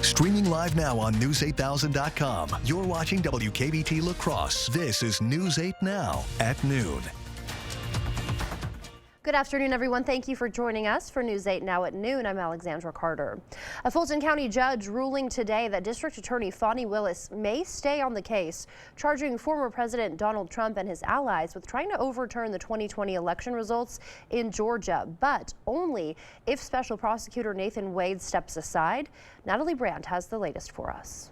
Streaming live now on News8000.com. You're watching WKBT La Crosse. This is News 8 Now at noon. Good afternoon, everyone. Thank you for joining us for News 8 Now at noon. I'm Alexandra Carter. A Fulton County judge ruling today that District Attorney Fani Willis may stay on the case, charging former President Donald Trump and his allies with trying to overturn the 2020 election results in Georgia, but only if Special Prosecutor Nathan Wade steps aside. Natalie Brandt has the latest for us.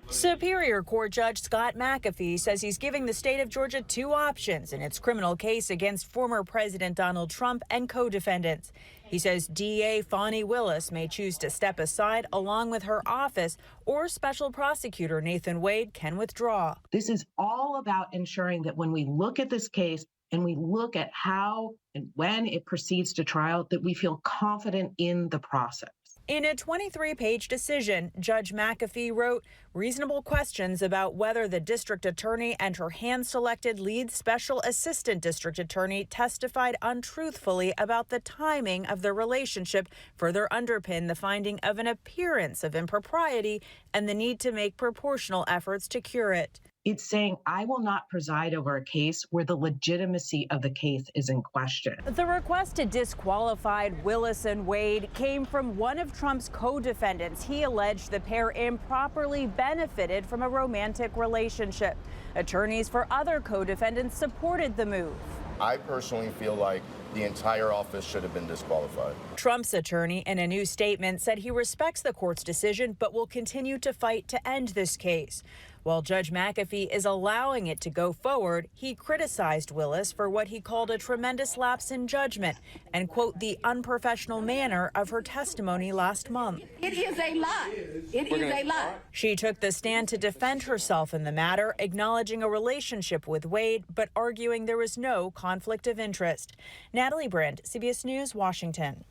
Superior Court Judge Scott McAfee says he's giving the state of Georgia two options in its criminal case against former President Donald Trump and co-defendants. He says DA Fani Willis may choose to step aside along with her office, or Special Prosecutor Nathan Wade can withdraw. This is all about ensuring that when we look at this case and we look at how and when it proceeds to trial, that we feel confident in the process. In a 23-page decision, Judge McAfee wrote reasonable questions about whether the district attorney and her hand-selected lead special assistant district attorney testified untruthfully about the timing of the relationship further underpin the finding of an appearance of impropriety and the need to make proportional efforts to cure it. It's saying I will not preside over a case where the legitimacy of the case is in question. The request to disqualify Willis and Wade came from one of Trump's co-defendants. He alleged the pair improperly benefited from a romantic relationship. Attorneys for other co-defendants supported the move. I personally feel like the entire office should have been disqualified. Trump's attorney, in a new statement, said he respects the court's decision but will continue to fight to end this case. While Judge McAfee is allowing it to go forward, he criticized Willis for what he called a tremendous lapse in judgment and, quote, the unprofessional manner of her testimony last month. It is a lie. It is a lie. She took the stand to defend herself in the matter, acknowledging a relationship with Wade, but arguing there was no conflict of interest. Natalie Brandt, CBS News, Washington.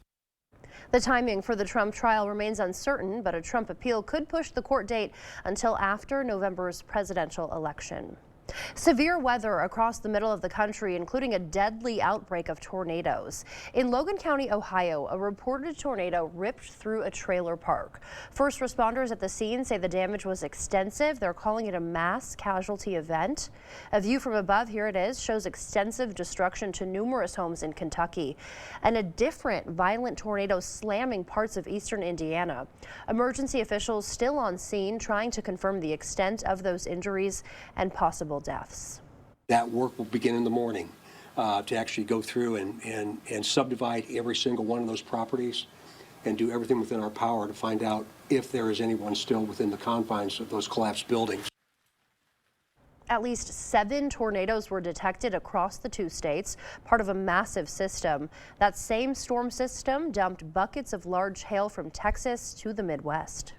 The timing for the Trump trial remains uncertain, but a Trump appeal could push the court date until after November's presidential election. Severe weather across the middle of the country, including a deadly outbreak of tornadoes. In Logan County, Ohio, a reported tornado ripped through a trailer park. First responders at the scene say the damage was extensive. They're calling it a mass casualty event. A view from above, here it is, shows extensive destruction to numerous homes in Kentucky. And a different violent tornado slamming parts of eastern Indiana. Emergency officials still on scene trying to confirm the extent of those injuries and possible deaths. That work will begin in the morning to actually go through and subdivide every single one of those properties and do everything within our power to find out if there is anyone still within the confines of those collapsed buildings. At least 7 tornadoes were detected across the 2 states, part of a massive system. That same storm system dumped buckets of large hail from Texas to the Midwest.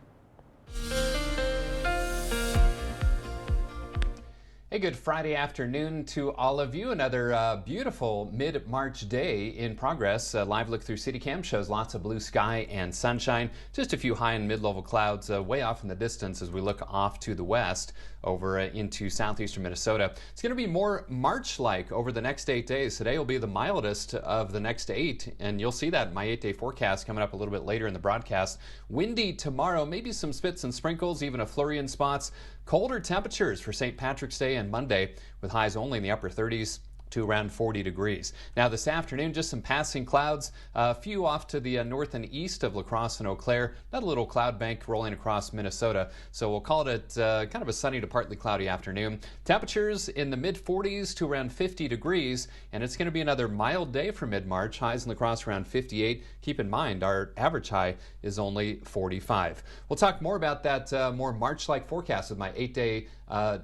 Hey, good Friday afternoon to all of you. Another beautiful mid-March day in progress. A live look through CityCam shows lots of blue sky and sunshine. Just a few high and mid-level clouds way off in the distance as we look off to the west over into southeastern Minnesota. It's going to be more March-like over the next 8 days. Today will be the mildest of the next 8, and you'll see that in my 8-day forecast coming up a little bit later in the broadcast. Windy tomorrow, maybe some spits and sprinkles, even a flurry in spots. Colder temperatures for St. Patrick's Day and Monday, with highs only in the upper 30s to around 40 degrees. Now this afternoon, just some passing clouds, a few off to the north and east of La Crosse and Eau Claire. That little cloud bank rolling across Minnesota. So we'll call it kind of a sunny to partly cloudy afternoon. Temperatures in the mid-40s to around 50 degrees, and it's going to be another mild day for mid-March. Highs in La Crosse around 58. Keep in mind, our average high is only 45. We'll talk more about that more March-like forecast with my 8-day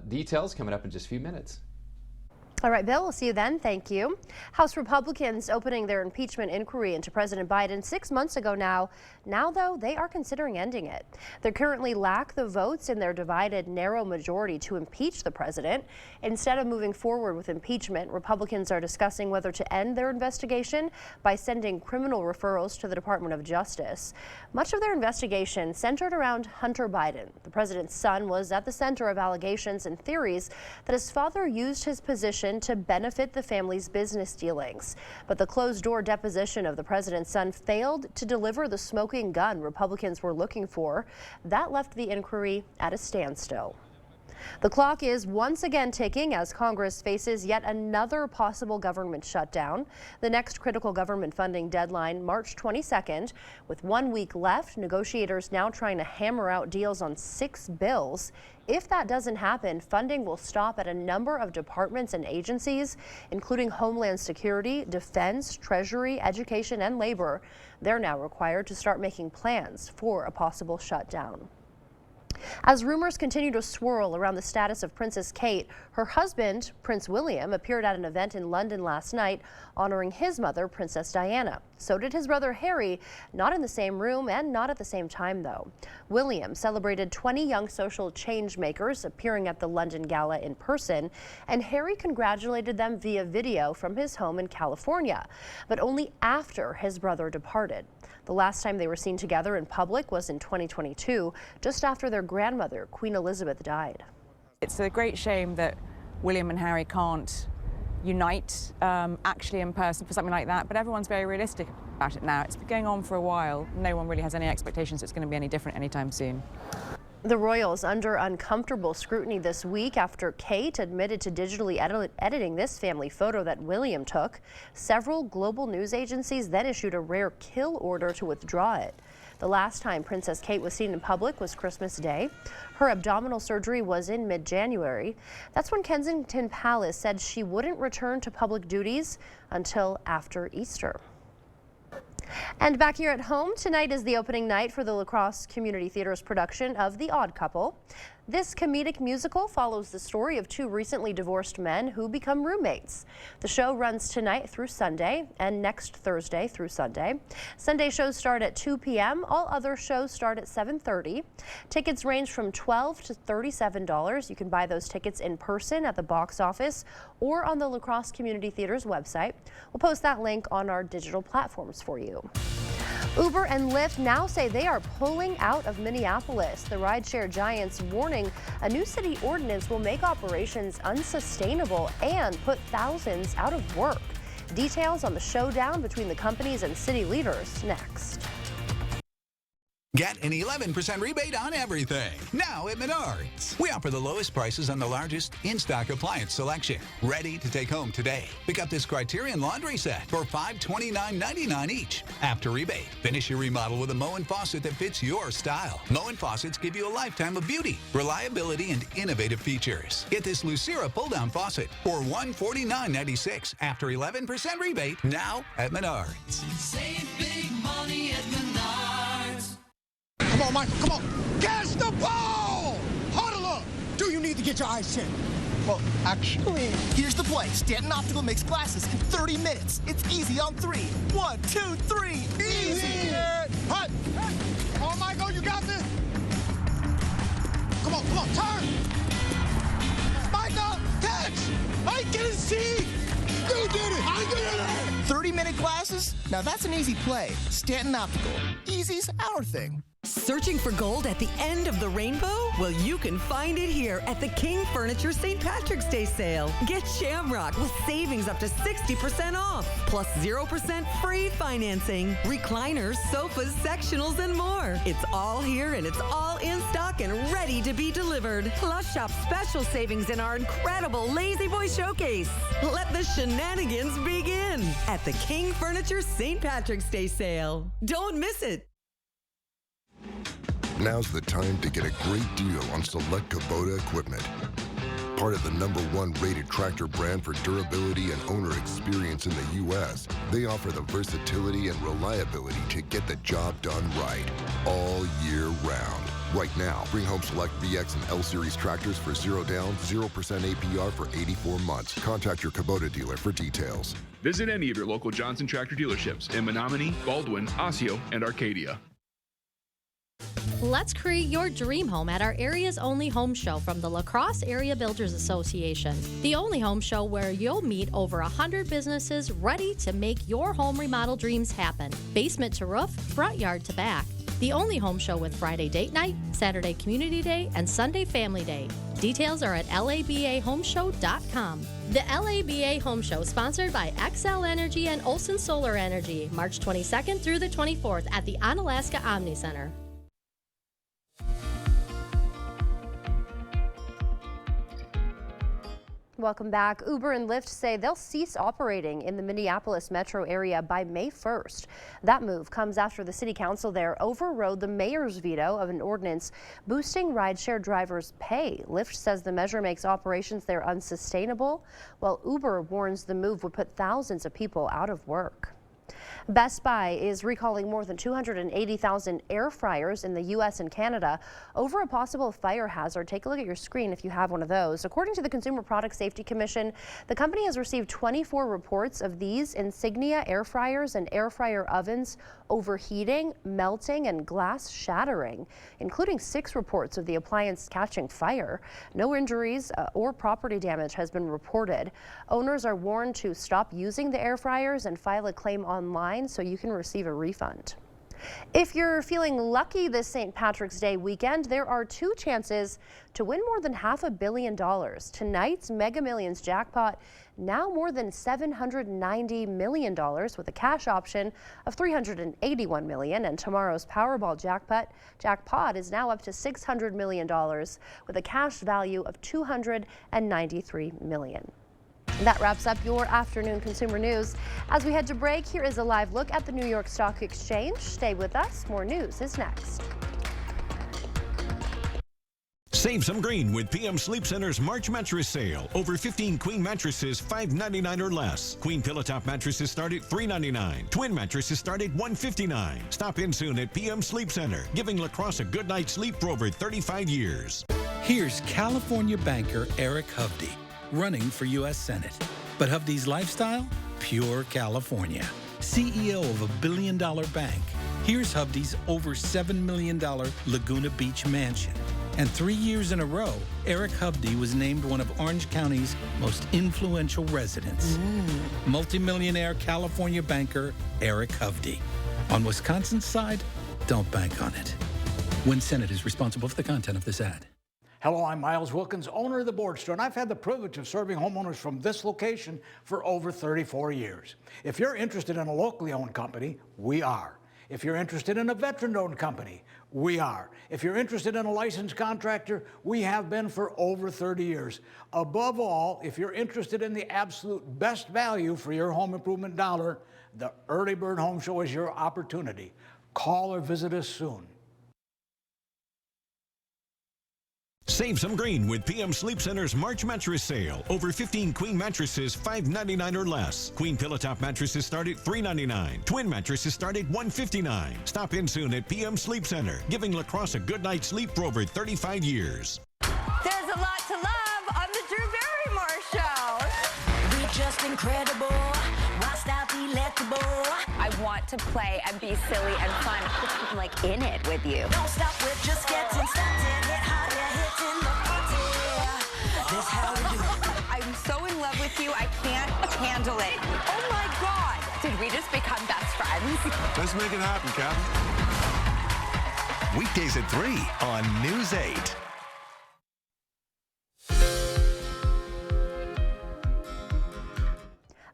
details coming up in just a few minutes. All right, Bill, we'll see you then. Thank you. House Republicans opening their impeachment inquiry into President Biden 6 months ago now. Now, though, they are considering ending it. They currently lack the votes in their divided narrow majority to impeach the president. Instead of moving forward with impeachment, Republicans are discussing whether to end their investigation by sending criminal referrals to the Department of Justice. Much of their investigation centered around Hunter Biden. The president's son was at the center of allegations and theories that his father used his position investigation to benefit the family's business dealings. But the closed-door deposition of the president's son failed to deliver the smoking gun Republicans were looking for. That left the inquiry at a standstill. The clock is once again ticking as Congress faces yet another possible government shutdown. The next critical government funding deadline, March 22nd. With 1 week left, negotiators now trying to hammer out deals on 6 bills. If that doesn't happen, funding will stop at a number of departments and agencies, including Homeland Security, Defense, Treasury, Education, and Labor. They're now required to start making plans for a possible shutdown. As rumors continue to swirl around the status of Princess Kate, her husband, Prince William, appeared at an event in London last night honoring his mother, Princess Diana. So did his brother Harry, not in the same room and not at the same time, though. William celebrated 20 young social change makers appearing at the London Gala in person, and Harry congratulated them via video from his home in California, but only after his brother departed. The last time they were seen together in public was in 2022, just after their grandmother, Queen Elizabeth, died. It's a great shame that William and Harry can't unite actually in person for something like that, but everyone's very realistic about it now. It's been going on for a while. No one really has any expectations it's going to be any different anytime soon. The royals under uncomfortable scrutiny this week after Kate admitted to digitally editing this family photo that William took. Several global news agencies then issued a rare kill order to withdraw it. The last time Princess Kate was seen in public was Christmas Day. Her abdominal surgery was in mid-January. That's when Kensington Palace said she wouldn't return to public duties until after Easter. And back here at home, tonight is the opening night for the La Crosse Community Theater's production of The Odd Couple. This comedic musical follows the story of 2 recently divorced men who become roommates. The show runs tonight through Sunday and next Thursday through Sunday. Sunday shows start at 2 p.m. All other shows start at 7:30. Tickets range from $12 to $37. You can buy those tickets in person at the box office or on the La Crosse Community Theater's website. We'll post that link on our digital platforms for you. Uber and Lyft now say they are pulling out of Minneapolis. The rideshare giants warning a new city ordinance will make operations unsustainable and put thousands out of work. Details on the showdown between the companies and city leaders next. Get an 11% rebate on everything now at Menards. We offer the lowest prices on the largest in-stock appliance selection. Ready to take home today. Pick up this Criterion laundry set for $529.99 each. After rebate, finish your remodel with a Moen faucet that fits your style. Moen faucets give you a lifetime of beauty, reliability, and innovative features. Get this Lucera pull-down faucet for $149.96 after 11% rebate now at Menards. Save big money at Menards. Come on, Michael, come on. Catch the ball! Huddle up! Do you need to get your eyes checked? Well, actually, here's the play. Stanton Optical makes glasses in 30 minutes. It's easy on 3. 1, 2, 3. Easy! Hut! Come on, Michael, you got this! Come on, turn! Michael, catch! I can see! You did it! I did it! 30-minute glasses? Now that's an easy play. Stanton Optical. Easy's our thing. Searching for gold at the end of the rainbow? Well, you can find it here at the King Furniture St. Patrick's Day sale. Get Shamrock with savings up to 60% off, plus 0% free financing, recliners, sofas, sectionals, and more. It's all here and it's all in stock and ready to be delivered. Plus, shop special savings in our incredible Lazy Boy Showcase. Let the shenanigans begin at the King Furniture St. Patrick's Day sale. Don't miss it. Now's the time to get a great deal on select Kubota equipment. Part of the #1 rated tractor brand for durability and owner experience in the U.S., they offer the versatility and reliability to get the job done right all year round. Right now, bring home select VX and L Series tractors for 0 down, 0% APR for 84 months. Contact your Kubota dealer for details. Visit any of your local Johnson Tractor dealerships in Menominee, Baldwin, Osseo, and Arcadia. Let's create your dream home at our area's only home show from the La Crosse Area Builders Association. The only home show where you'll meet over 100 businesses ready to make your home remodel dreams happen. Basement to roof, front yard to back. The only home show with Friday date night, Saturday community day, and Sunday family day. Details are at labahomeshow.com. The LABA Home Show, sponsored by XL Energy and Olson Solar Energy, March 22nd through the 24th at the Onalaska Omni Center. Welcome back. Uber and Lyft say they'll cease operating in the Minneapolis metro area by May 1st. That move comes after the city council there overrode the mayor's veto of an ordinance boosting rideshare drivers' pay. Lyft says the measure makes operations there unsustainable, while Uber warns the move would put thousands of people out of work. Best Buy is recalling more than 280,000 air fryers in the U.S. and Canada over a possible fire hazard. Take a look at your screen if you have one of those. According to the Consumer Product Safety Commission, the company has received 24 reports of these Insignia air fryers and air fryer ovens overheating, melting, and glass shattering, including 6 reports of the appliance catching fire. No injuries or property damage has been reported. Owners are warned to stop using the air fryers and file a claim online so you can receive a refund. If you're feeling lucky this St. Patrick's Day weekend, there are 2 chances to win more than $500 million. Tonight's Mega Millions jackpot now more than $790 million with a cash option of $381 million, and tomorrow's Powerball jackpot is now up to $600 million with a cash value of $293 million. That wraps up your afternoon consumer news. As we head to break, here is a live look at the New York Stock Exchange. Stay with us. More news is next. Save some green with PM Sleep Center's March mattress sale. Over 15 queen mattresses, $5.99 or less. Queen pillow top mattresses start at $3.99. Twin mattresses start at $159. Stop in soon at PM Sleep Center, giving La Crosse a good night's sleep for over 35 years. Here's California banker Eric Hovde, running for U.S. Senate. But Hovde's lifestyle? Pure California. CEO of a billion-dollar bank. Here's Hovde's over $7 million Laguna Beach mansion. And 3 years in a row, Eric Hovde was named one of Orange County's most influential residents. Multimillionaire California banker Eric Hovde. On Wisconsin's side, don't bank on it. Win Senate is responsible for the content of this ad. Hello, I'm Miles Wilkins, owner of the Board Store, and I've had the privilege of serving homeowners from this location for over 34 years. If you're interested in a locally owned company, we are. If you're interested in a veteran-owned company, we are. If you're interested in a licensed contractor, we have been for over 30 years. Above all, if you're interested in the absolute best value for your home improvement dollar, the Early Bird Home Show is your opportunity. Call or visit us soon. Save some green with PM Sleep Center's March mattress sale. Over 15 queen mattresses, $5.99 or less. Queen pillow top mattresses start at $3.99. Twin mattresses start at $159. Stop in soon at PM Sleep Center, giving La Crosse a good night's sleep for over 35 years. There's a lot to love on the Drew Barrymore Show. We're just incredible, washed out, delectable. I want to play and be silly and fun. I'm like in it with you. Don't stop, we're just getting started. Hit harder, hitting the party. This how we do it. I'm so in love with you, I can't handle it. Oh my God! Did we just become best friends? Let's make it happen, Captain. Weekdays at 3 on News 8.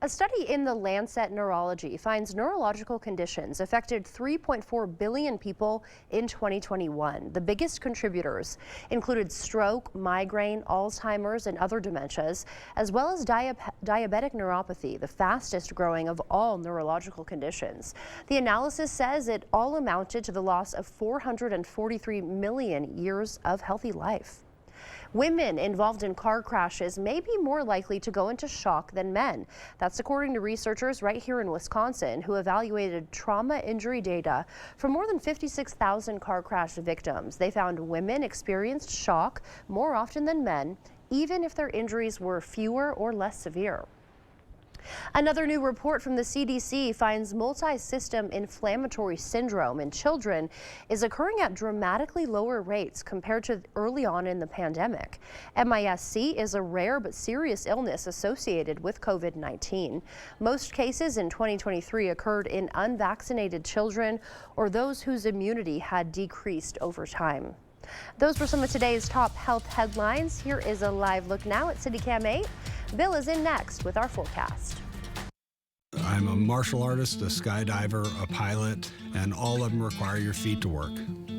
A study in the Lancet Neurology finds neurological conditions affected 3.4 billion people in 2021. The biggest contributors included stroke, migraine, Alzheimer's, and other dementias, as well as diabetic neuropathy, the fastest growing of all neurological conditions. The analysis says it all amounted to the loss of 443 million years of healthy life. Women involved in car crashes may be more likely to go into shock than men. That's according to researchers right here in Wisconsin who evaluated trauma injury data for more than 56,000 car crash victims. They found women experienced shock more often than men, even if their injuries were fewer or less severe. Another new report from the CDC finds multi-system inflammatory syndrome in children is occurring at dramatically lower rates compared to early on in the pandemic. MIS-C is a rare but serious illness associated with COVID-19. Most cases in 2023 occurred in unvaccinated children or those whose immunity had decreased over time. Those were some of today's top health headlines. Here is a live look now at CityCam 8. Bill is in next with our forecast. I'm a martial artist, a skydiver, a pilot, and all of them require your feet to work.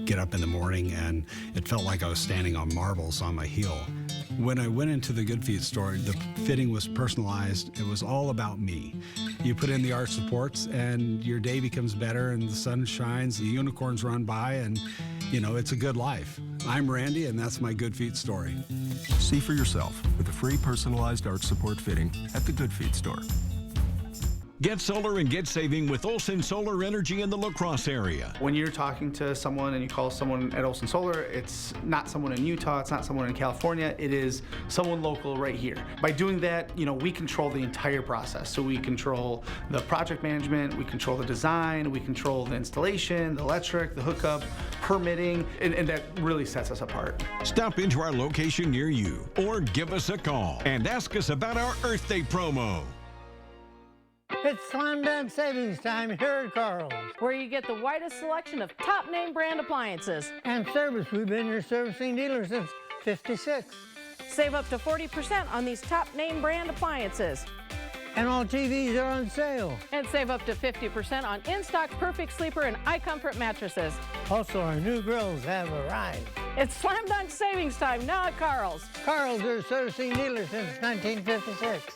Get up in the morning and it felt like I was standing on marbles on my heel. When I went into the Good Feet store, the fitting was personalized. It was all about me. You put in the arch supports and your day becomes better and the sun shines, the unicorns run by, and it's a good life. I'm Randy and that's my Good Feet story. See for yourself with a free personalized arch support fitting at the Good Feet store. Get solar and get saving with Olson Solar Energy in the La Crosse area. When you're talking to someone and you call someone at Olson Solar, it's not someone in Utah, it's not someone in California, it is someone local right here. By doing that, we control the entire process. So we control the project management, we control the design, we control the installation, the electric, the hookup, permitting, and that really sets us apart. Stop into our location near you or give us a call and ask us about our Earth Day promo. It's Slam Dunk Savings Time here at Carl's, where you get the widest selection of top name brand appliances. And service. We've been your servicing dealer since '56. Save up to 40% on these top name brand appliances. And all TVs are on sale. And save up to 50% on in-stock Perfect Sleeper and iComfort mattresses. Also, our new grills have arrived. It's Slam Dunk Savings Time now at Carl's. Carl's, your servicing dealer since 1956.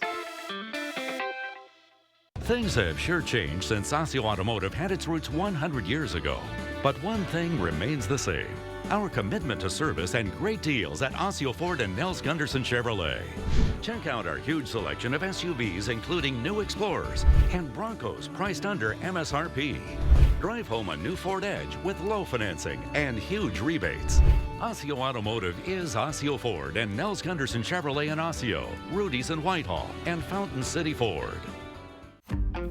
Things have sure changed since Osseo Automotive had its roots 100 years ago. But one thing remains the same: our commitment to service and great deals at Osseo Ford and Nels Gunderson Chevrolet. Check out our huge selection of SUVs, including new Explorers and Broncos priced under MSRP. Drive home a new Ford Edge with low financing and huge rebates. Osseo Automotive is Osseo Ford and Nels Gunderson Chevrolet in Osseo, Rudy's in Whitehall, and Fountain City Ford.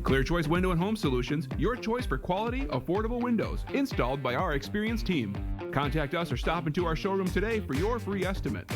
Clear Choice Window and Home Solutions, your choice for quality, affordable windows, installed by our experienced team. Contact us or stop into our showroom today for your free estimate.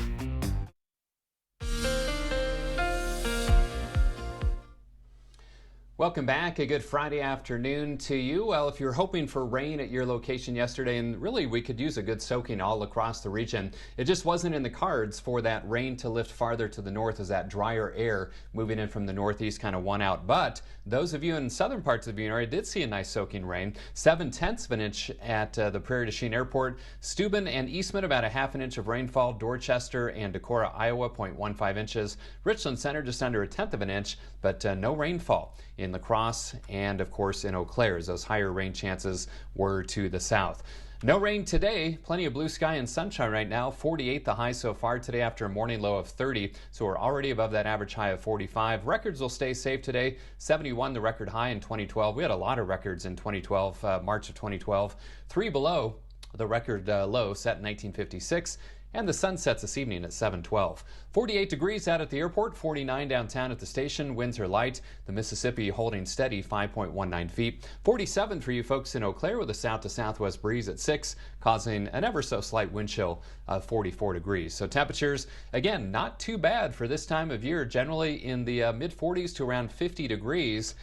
Welcome back. A good Friday afternoon to you. Well, if you're hoping for rain at your location yesterday, and really we could use a good soaking all across the region, it just wasn't in the cards for that rain to lift farther to the north as that drier air moving in from the northeast kind of won out. But those of you in southern parts of the area did see a nice soaking rain. 7/10 of an inch at the Prairie du Chien Airport. Steuben and Eastman about a half an inch of rainfall. Dorchester and Decorah, Iowa 0.15 inches. Richland Center just under a tenth of an inch, but no rainfall in La Crosse and of course in Eau Claire, as those higher rain chances were to the south. No rain today, plenty of blue sky and sunshine right now. 48 the high so far today after a morning low of 30, so we're already above that average high of 45. Records will stay safe today. 71 the record high in 2012. We had a lot of records in 2012, March of 2012. 3 below the record low set in 1956. And the sun sets this evening at 7:12. 48 degrees out at the airport, 49 downtown at the station. Winds are light. The Mississippi holding steady, 5.19 feet. 47 for you folks in Eau Claire with a south to southwest breeze at 6, causing an ever so slight wind chill of 44 degrees. So temperatures, again, not too bad for this time of year, generally in the mid 40s to around 50 degrees.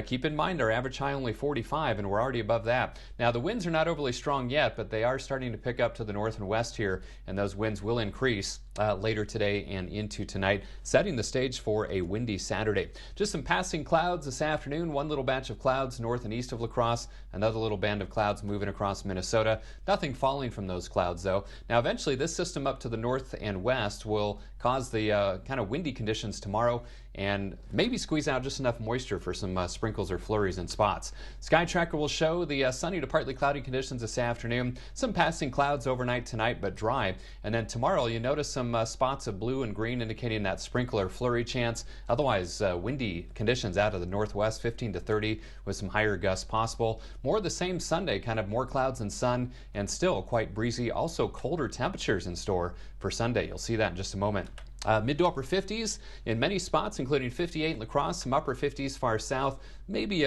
Keep in mind our average high only 45, and we're already above that. Now the winds are not overly strong yet, but they are starting to pick up to the north and west here, and those winds will increase later today and into tonight, setting the stage for a windy Saturday. Just some passing clouds this afternoon. One little batch of clouds north and east of La Crosse, another little band of clouds moving across Minnesota. Nothing falling from those clouds though. Now eventually this system up to the north and west will cause the kind of windy conditions tomorrow and maybe squeeze out just enough moisture for some sprinkles or flurries in spots. Sky Tracker will show the sunny to partly cloudy conditions this afternoon. Some passing clouds overnight tonight, but dry. And then tomorrow you notice some spots of blue and green indicating that sprinkle or flurry chance. Otherwise windy conditions out of the northwest, 15 to 30 with some higher gusts possible. More of the same Sunday, kind of more clouds and sun and still quite breezy. Also colder temperatures in store for Sunday. You'll see that in just a moment. Mid to upper 50s in many spots, including 58 in La Crosse, some upper 50s far south, maybe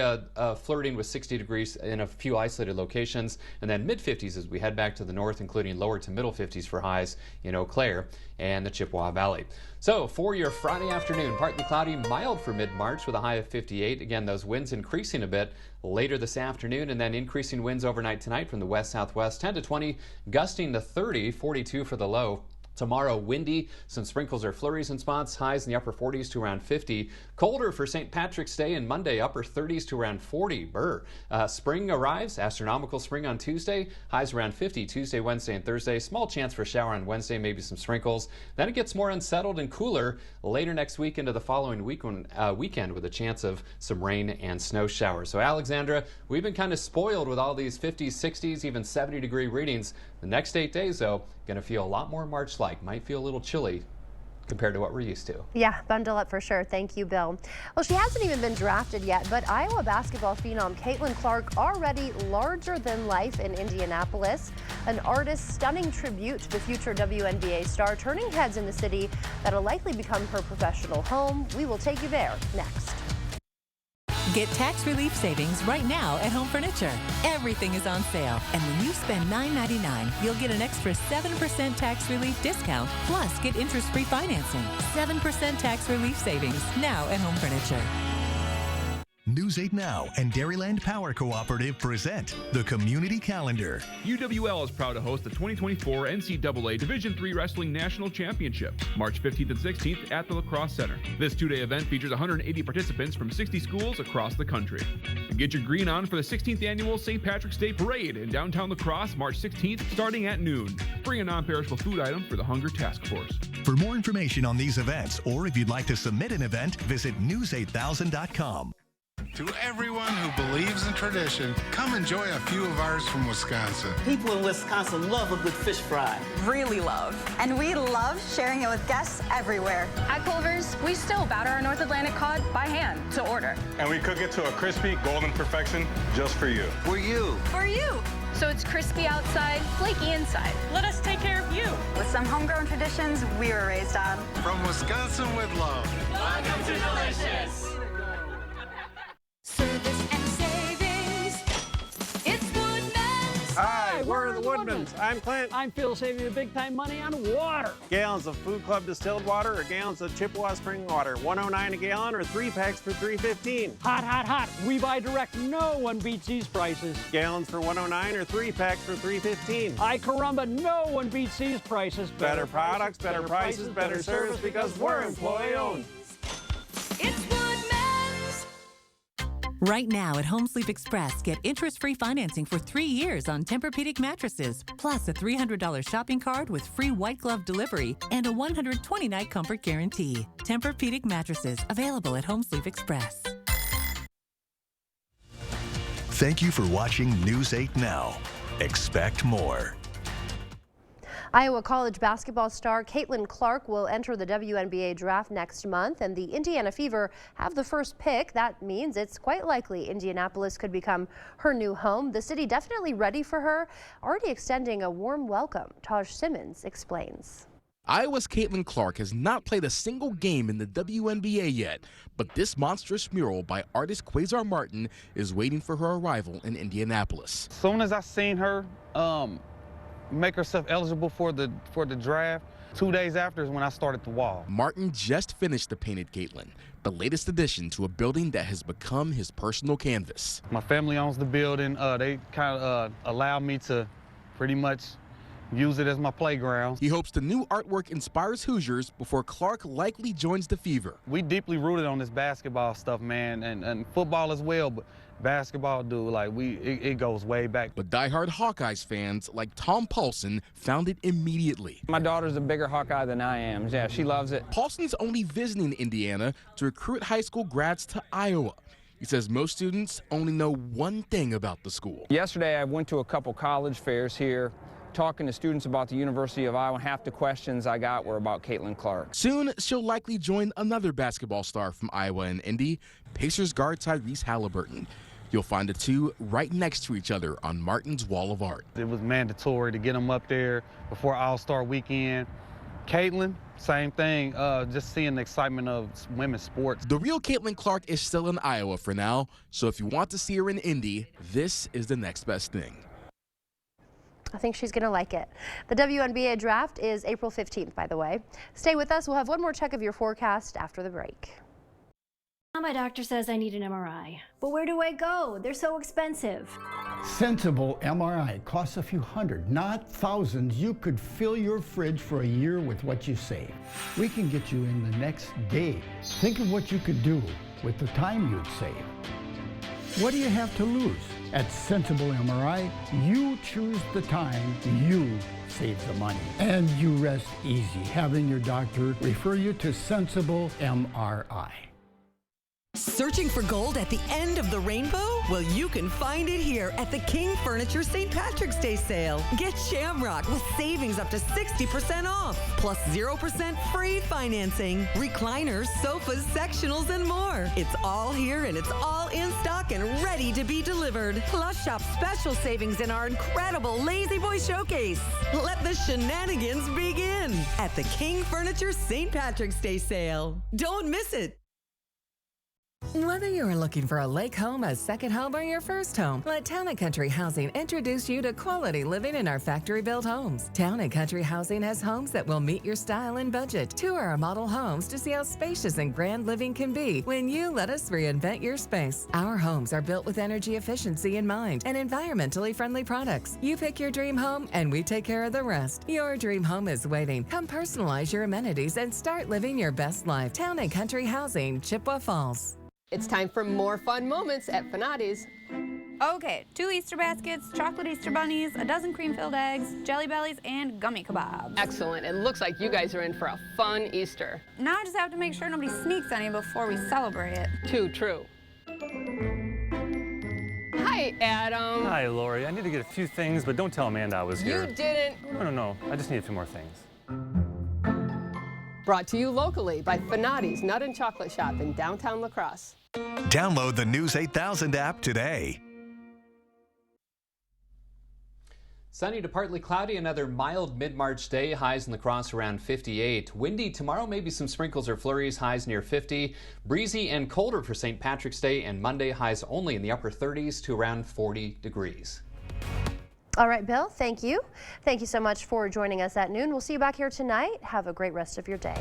flirting with 60 degrees in a few isolated locations, and then mid 50s as we head back to the north, including lower to middle 50s for highs in Eau Claire and the Chippewa Valley. So for your Friday afternoon, partly cloudy, mild for mid-March with a high of 58. Again, those winds increasing a bit later this afternoon, and then increasing winds overnight tonight from the west-southwest, 10 to 20, gusting to 30, 42 for the low. Tomorrow, windy, some sprinkles or flurries in spots, highs in the upper 40s to around 50. Colder for St. Patrick's Day and Monday, upper 30s to around 40. Spring arrives, astronomical spring on Tuesday, highs around 50 Tuesday, Wednesday, and Thursday. Small chance for a shower on Wednesday, maybe some sprinkles. Then it gets more unsettled and cooler later next week into the following weekend with a chance of some rain and snow showers. So Alexandra, we've been kind of spoiled with all these 50s, 60s, even 70-degree readings. The next 8 days, though, going to feel a lot more March-like. Might feel a little chilly compared to what we're used to. Yeah, bundle up for sure. Thank you, Bill. Well, she hasn't even been drafted yet, but Iowa basketball phenom Caitlin Clark already larger than life in Indianapolis. An artist's stunning tribute to the future WNBA star turning heads in the city that'll likely become her professional home. We will take you there next. Get tax relief savings right now at Home Furniture. Everything is on sale, and when you spend $9.99, you'll get an extra 7% tax relief discount, plus get interest-free financing. 7% tax relief savings now at Home Furniture. News 8 Now and Dairyland Power Cooperative present the Community Calendar. UWL is proud to host the 2024 NCAA Division III Wrestling National Championship, March 15th and 16th at the La Crosse Center. This two-day event features 180 participants from 60 schools across the country. Get your green on for the 16th Annual St. Patrick's Day Parade in downtown La Crosse, March 16th, starting at noon. Bring a non-perishable food item for the Hunger Task Force. For more information on these events, or if you'd like to submit an event, visit news8000.com. To everyone who believes in tradition, come enjoy a few of ours from Wisconsin. People in Wisconsin love a good fish fry. Really love. And we love sharing it with guests everywhere. At Culver's, we still batter our North Atlantic cod by hand to order. And we cook it to a crispy, golden perfection just for you. For you. For you. So it's crispy outside, flaky inside. Let us take care of you. With some homegrown traditions we were raised on. From Wisconsin with love. Welcome to Delicious. Service and savings. It's Woodman's. Hi, we're the Woodmans. I'm Clint. I'm Phil, saving you big time money on water. Gallons of Food Club distilled water or gallons of Chippewa spring water. $1.09 a gallon or 3 packs for $3.15. Hot, hot, hot. We buy direct. No one beats these prices. Gallons for $1.09 or 3 packs for $3.15. Ay caramba, no one beats these prices. Better products, better prices, better service because we're employee owned. It's Woodman's. Right now at Home Sleep Express, get interest-free financing for 3 years on Tempur-Pedic mattresses, plus a $300 shopping card with free white glove delivery and a 120-night comfort guarantee. Tempur-Pedic mattresses available at Home Sleep Express. Thank you for watching News 8 Now. Expect more. Iowa College basketball star Caitlin Clark will enter the WNBA draft next month, and the Indiana Fever have the first pick. That means it's quite likely Indianapolis could become her new home. The city definitely ready for her, already extending a warm welcome. Taj Simmons explains. Iowa's Caitlin Clark has not played a single game in the WNBA yet, but this monstrous mural by artist Quasar Martin is waiting for her arrival in Indianapolis. As soon as I seen her make herself eligible for the draft, 2 days after is when I started the wall. Martin just finished the painted Caitlin, the latest addition to a building that has become his personal canvas. My family owns the building. They kind of allowed me to pretty much use it as my playground. He hopes the new artwork inspires Hoosiers before Clark likely joins the Fever. We deeply rooted on this basketball stuff, man, and football as well, but basketball, dude, like it goes way back. But diehard Hawkeyes fans like Tom Paulson found it immediately. My daughter's a bigger Hawkeye than I am. Yeah, she loves it. Paulson's only visiting Indiana to recruit high school grads to Iowa. He says most students only know one thing about the school. Yesterday, I went to a couple college fairs here, talking to students about the University of Iowa. Half the questions I got were about Caitlin Clark. Soon, she'll likely join another basketball star from Iowa and Indy, Pacers guard Tyrese Halliburton. You'll find the two right next to each other on Martin's Wall of Art. It was mandatory to get them up there before All-Star Weekend. Caitlin, same thing. Just seeing the excitement of women's sports. The real Caitlin Clark is still in Iowa for now, so if you want to see her in Indy, this is the next best thing. I think she's going to like it. The WNBA draft is April 15th, by the way. Stay with us. We'll have one more check of your forecast after the break. My doctor says I need an MRI. But where do I go? They're so expensive. Sensible MRI costs a few hundred, not thousands. You could fill your fridge for a year with what you save. We can get you in the next day. Think of what you could do with the time you'd save. What do you have to lose? At Sensible MRI, you choose the time, you save the money. And you rest easy having your doctor refer you to Sensible MRI. Searching for gold at the end of the rainbow? Well, you can find it here at the King Furniture St. Patrick's Day sale. Get Shamrock with savings up to 60% off, plus 0% free financing, recliners, sofas, sectionals, and more. It's all here and it's all in stock and ready to be delivered. Plus, shop special savings in our incredible Lazy Boy Showcase. Let the shenanigans begin at the King Furniture St. Patrick's Day sale. Don't miss it. Whether you're looking for a lake home, a second home, or your first home, let Town & Country Housing introduce you to quality living in our factory-built homes. Town & Country Housing has homes that will meet your style and budget. Tour our model homes to see how spacious and grand living can be when you let us reinvent your space. Our homes are built with energy efficiency in mind and environmentally friendly products. You pick your dream home, and we take care of the rest. Your dream home is waiting. Come personalize your amenities and start living your best life. Town & Country Housing, Chippewa Falls. It's time for more fun moments at Finati's. Okay, 2 Easter baskets, chocolate Easter bunnies, a dozen cream-filled eggs, jelly bellies, and gummy kebabs. Excellent. It looks like you guys are in for a fun Easter. Now I just have to make sure nobody sneaks any before we celebrate. Too true. Hi, Adam. Hi, Lori. I need to get a few things, but don't tell Amanda I was here. You didn't. No. I just need a few more things. Brought to you locally by Finati's Nut and Chocolate Shop in downtown La Crosse. Download the News 8000 app today. Sunny to partly cloudy, another mild mid-March day, highs in La Crosse around 58. Windy tomorrow, maybe some sprinkles or flurries, highs near 50. Breezy and colder for St. Patrick's Day, and Monday highs only in the upper 30s to around 40 degrees. All right, Bill, thank you. Thank you so much for joining us at noon. We'll see you back here tonight. Have a great rest of your day.